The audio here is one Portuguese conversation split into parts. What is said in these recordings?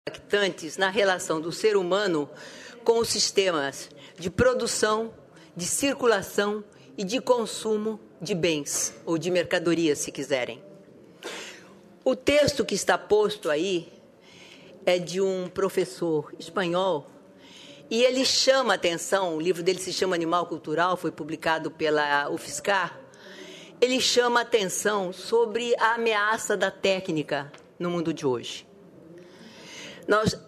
impactantes na relação do ser humano com os sistemas de produção, de circulação e de consumo de bens, ou de mercadorias, se quiserem. O texto que está posto aí é de um professor espanhol, e ele chama a atenção, o livro dele se chama Animal Cultural, foi publicado pela UFSCar, ele chama a atenção sobre a ameaça da técnica no mundo de hoje.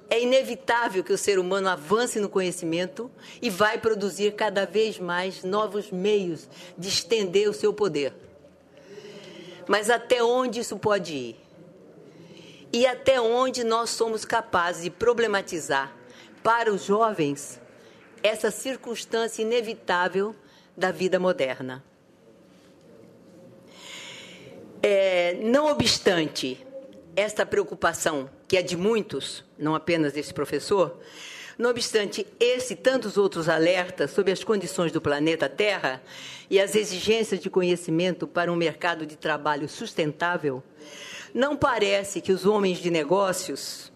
É inevitável que o ser humano avance no conhecimento e vai produzir cada vez mais novos meios de estender o seu poder. Mas até onde isso pode ir? E até onde nós somos capazes de problematizar para os jovens essa circunstância inevitável da vida moderna? Não obstante esta preocupação, que é de muitos, não apenas desse professor, não obstante esse e tantos outros alertas sobre as condições do planeta Terra e as exigências de conhecimento para um mercado de trabalho sustentável, não parece que os homens de negócios,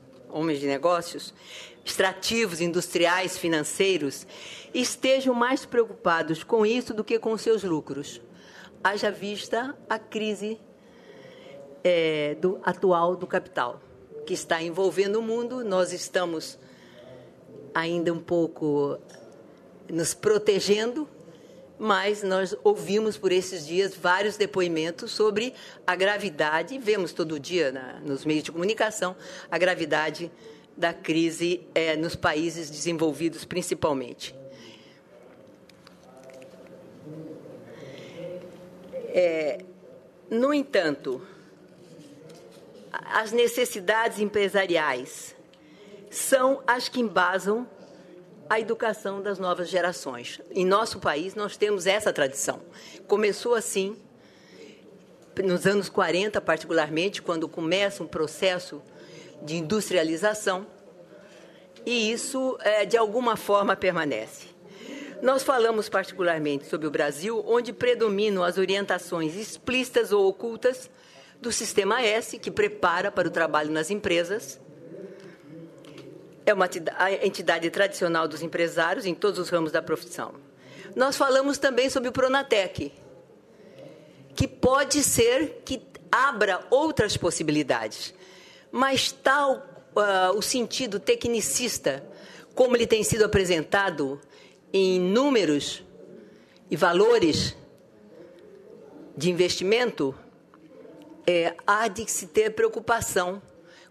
extrativos, industriais, financeiros, estejam mais preocupados com isso do que com seus lucros. Haja vista a crise atual do capital, que está envolvendo o mundo. Nós estamos ainda um pouco nos protegendo, mas nós ouvimos por esses dias vários depoimentos sobre a gravidade, vemos todo dia nos meios de comunicação, a gravidade da crise nos países desenvolvidos principalmente. No entanto, as necessidades empresariais são as que embasam a educação das novas gerações. Em nosso país, nós temos essa tradição. Começou assim, nos anos 40, particularmente, quando começa um processo de industrialização, e isso, de alguma forma, permanece. Nós falamos particularmente sobre o Brasil, onde predominam as orientações explícitas ou ocultas do Sistema S, que prepara para o trabalho nas empresas. É a entidade tradicional dos empresários em todos os ramos da profissão. Nós falamos também sobre o Pronatec, que pode ser que abra outras possibilidades, mas tal o sentido tecnicista, como ele tem sido apresentado em números e valores de investimento, há de se ter preocupação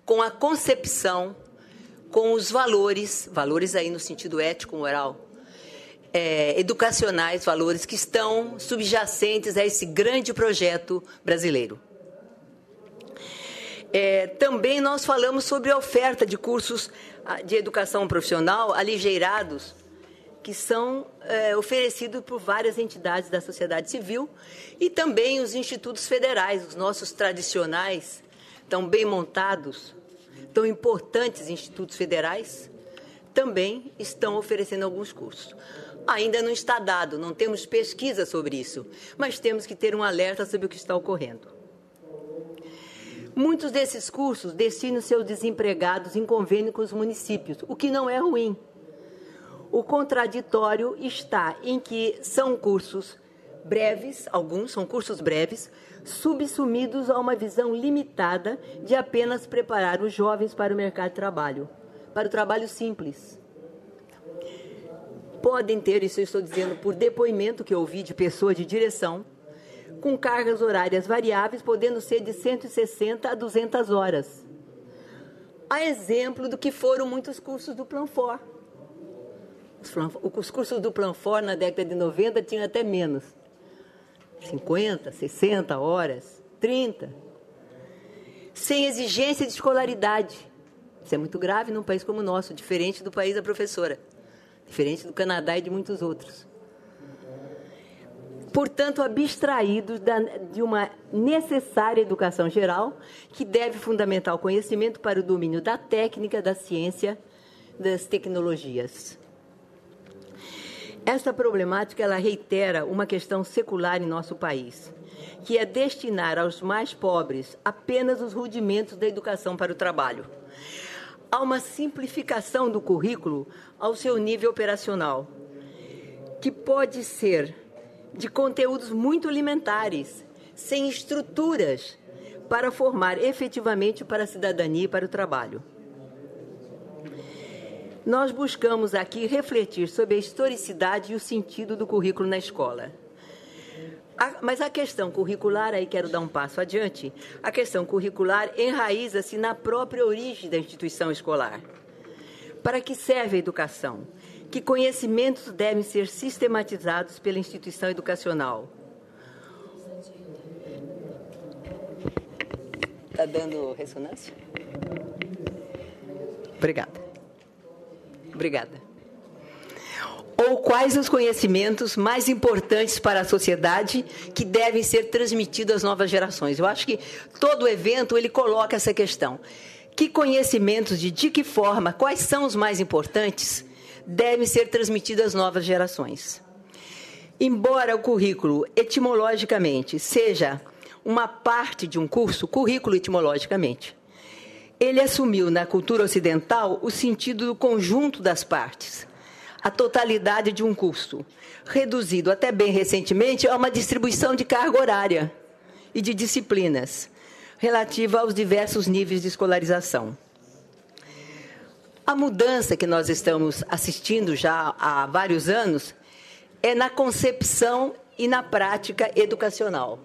com a concepção, com os valores aí no sentido ético, moral, educacionais, valores que estão subjacentes a esse grande projeto brasileiro. Também nós falamos sobre a oferta de cursos de educação profissional aligeirados, que são oferecidos por várias entidades da sociedade civil e também os institutos federais, os nossos tradicionais, tão bem montados, tão importantes institutos federais, também estão oferecendo alguns cursos. Ainda não está dado, não temos pesquisa sobre isso, mas temos que ter um alerta sobre o que está ocorrendo. Muitos desses cursos destinam seus desempregados em convênio com os municípios, o que não é ruim. O contraditório está em que são cursos breves, alguns são cursos breves, subsumidos a uma visão limitada de apenas preparar os jovens para o mercado de trabalho, para o trabalho simples. Podem ter, isso eu estou dizendo por depoimento que eu ouvi de pessoa de direção, com cargas horárias variáveis, podendo ser de 160 a 200 horas. A exemplo do que foram muitos cursos do Planfor. Os cursos do Planfor, na década de 90, tinham até menos. 50, 60 horas, 30. Sem exigência de escolaridade. Isso é muito grave num país como o nosso, diferente do país da professora, diferente do Canadá e de muitos outros. Portanto, abstraídos de uma necessária educação geral, que deve fundamentar o conhecimento para o domínio da técnica, da ciência, das tecnologias. Esta problemática ela reitera uma questão secular em nosso país, que é destinar aos mais pobres apenas os rudimentos da educação para o trabalho. há uma simplificação do currículo ao seu nível operacional, que pode ser de conteúdos muito elementares, sem estruturas para formar efetivamente para a cidadania e para o trabalho. Nós buscamos aqui refletir sobre a historicidade e o sentido do currículo na escola. Mas a questão curricular, aí quero dar um passo adiante, a questão curricular enraiza-se na própria origem da instituição escolar. Para que serve a educação? Que conhecimentos devem ser sistematizados pela instituição educacional? Está dando ressonância? Obrigada. Ou quais os conhecimentos mais importantes para a sociedade que devem ser transmitidos às novas gerações? Eu acho que todo evento ele coloca essa questão. Que conhecimentos, de que forma, quais são os mais importantes, devem ser transmitidos às novas gerações? Embora o currículo, etimologicamente, seja uma parte de um curso, currículo etimologicamente, ele assumiu na cultura ocidental o sentido do conjunto das partes, a totalidade de um curso, reduzido até bem recentemente a uma distribuição de carga horária e de disciplinas, relativa aos diversos níveis de escolarização. A mudança que nós estamos assistindo já há vários anos é na concepção e na prática educacional.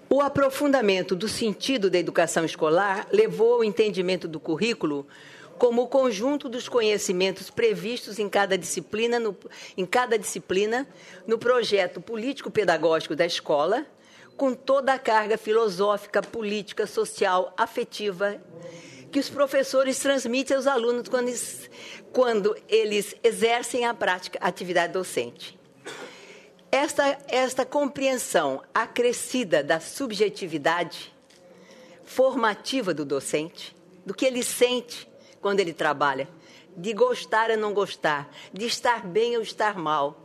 O aprofundamento do sentido da educação escolar levou ao entendimento do currículo como o conjunto dos conhecimentos previstos em cada disciplina no projeto político-pedagógico da escola, com toda a carga filosófica, política, social, afetiva, que os professores transmitem aos alunos quando eles exercem a atividade docente. Esta compreensão acrescida da subjetividade formativa do docente, do que ele sente quando ele trabalha, de gostar ou não gostar, de estar bem ou estar mal,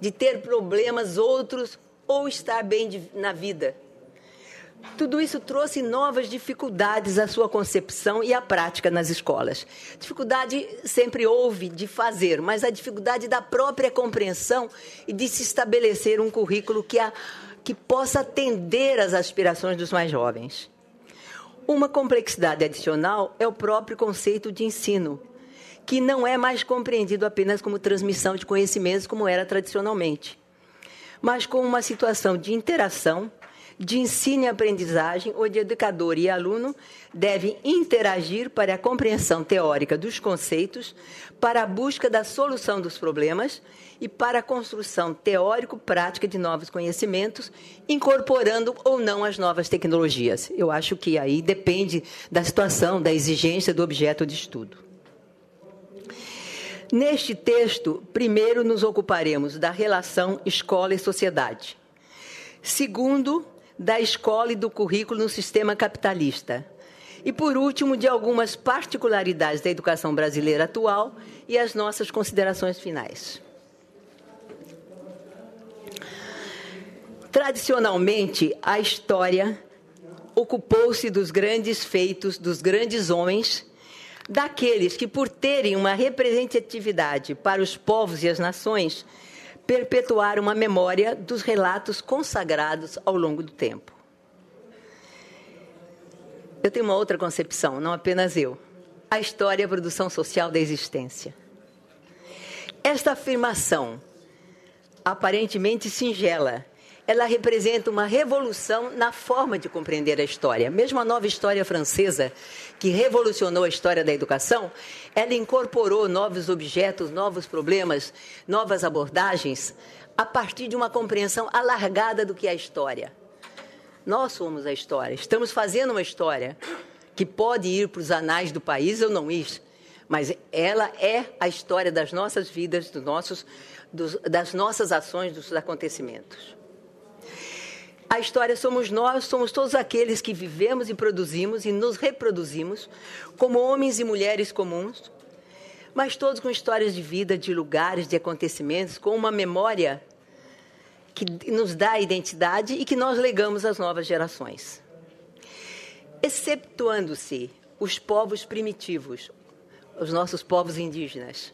de ter problemas outros ou estar bem na vida. Tudo isso trouxe novas dificuldades à sua concepção e à prática nas escolas. Dificuldade sempre houve de fazer, mas a dificuldade da própria compreensão e de se estabelecer um currículo que possa atender às aspirações dos mais jovens. Uma complexidade adicional é o próprio conceito de ensino, que não é mais compreendido apenas como transmissão de conhecimentos, como era tradicionalmente, mas como uma situação de interação, de ensino e aprendizagem, onde educador e aluno devem interagir para a compreensão teórica dos conceitos, para a busca da solução dos problemas e para a construção teórico-prática de novos conhecimentos, incorporando ou não as novas tecnologias. Eu acho que aí depende da situação, da exigência do objeto de estudo. Neste texto, primeiro nos ocuparemos da relação escola e sociedade. Segundo, da escola e do currículo no sistema capitalista. E, por último, de algumas particularidades da educação brasileira atual e as nossas considerações finais. Tradicionalmente, a história ocupou-se dos grandes feitos, dos grandes homens, daqueles que, por terem uma representatividade para os povos e as nações, perpetuaram uma memória dos relatos consagrados ao longo do tempo. Eu tenho uma outra concepção, não apenas eu. A história é a produção social da existência. Esta afirmação, aparentemente singela, ela representa uma revolução na forma de compreender a história. Mesmo a nova história francesa, que revolucionou a história da educação, ela incorporou novos objetos, novos problemas, novas abordagens, a partir de uma compreensão alargada do que é a história. Nós somos a história, estamos fazendo uma história que pode ir para os anais do país ou não ir, mas ela é a história das nossas vidas, das nossas ações, dos acontecimentos. A história somos nós, somos todos aqueles que vivemos e produzimos e nos reproduzimos como homens e mulheres comuns, mas todos com histórias de vida, de lugares, de acontecimentos, com uma memória que nos dá identidade e que nós legamos às novas gerações. excetuando-se os povos primitivos, os nossos povos indígenas,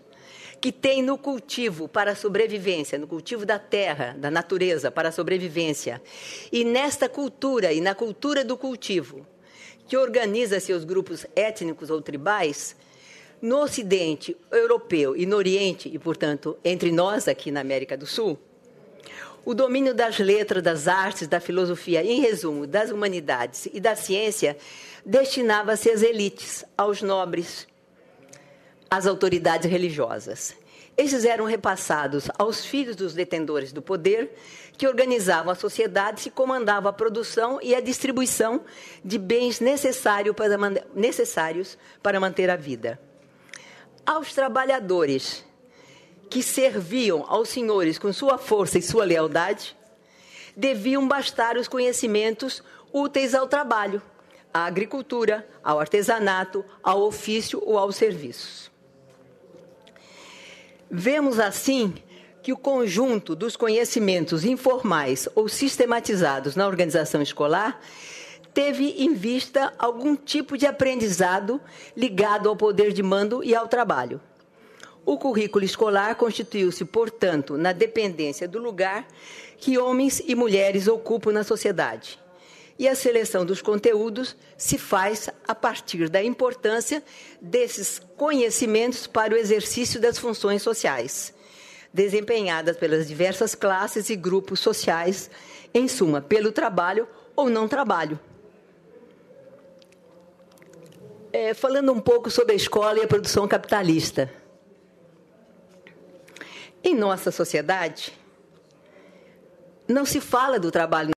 que têm no cultivo para a sobrevivência, no cultivo da terra, da natureza, para a sobrevivência, e nesta cultura e na cultura do cultivo, que organiza seus grupos étnicos ou tribais, no Ocidente europeu e no Oriente, e, portanto, entre nós aqui na América do Sul, o domínio das letras, das artes, da filosofia, em resumo, das humanidades e da ciência, destinava-se às elites, aos nobres, às autoridades religiosas. Esses eram repassados aos filhos dos detentores do poder, que organizavam a sociedade e comandavam a produção e a distribuição de bens necessários para manter a vida. Aos trabalhadores que serviam aos senhores com sua força e sua lealdade, deviam bastar os conhecimentos úteis ao trabalho, à agricultura, ao artesanato, ao ofício ou aos serviços. Vemos, assim, que o conjunto dos conhecimentos informais ou sistematizados na organização escolar teve em vista algum tipo de aprendizado ligado ao poder de mando e ao trabalho. O currículo escolar constituiu-se, portanto, na dependência do lugar que homens e mulheres ocupam na sociedade. E a seleção dos conteúdos se faz a partir da importância desses conhecimentos para o exercício das funções sociais, desempenhadas pelas diversas classes e grupos sociais, em suma, pelo trabalho ou não trabalho. Falando um pouco sobre a escola e a produção capitalista. Em nossa sociedade, não se fala do trabalho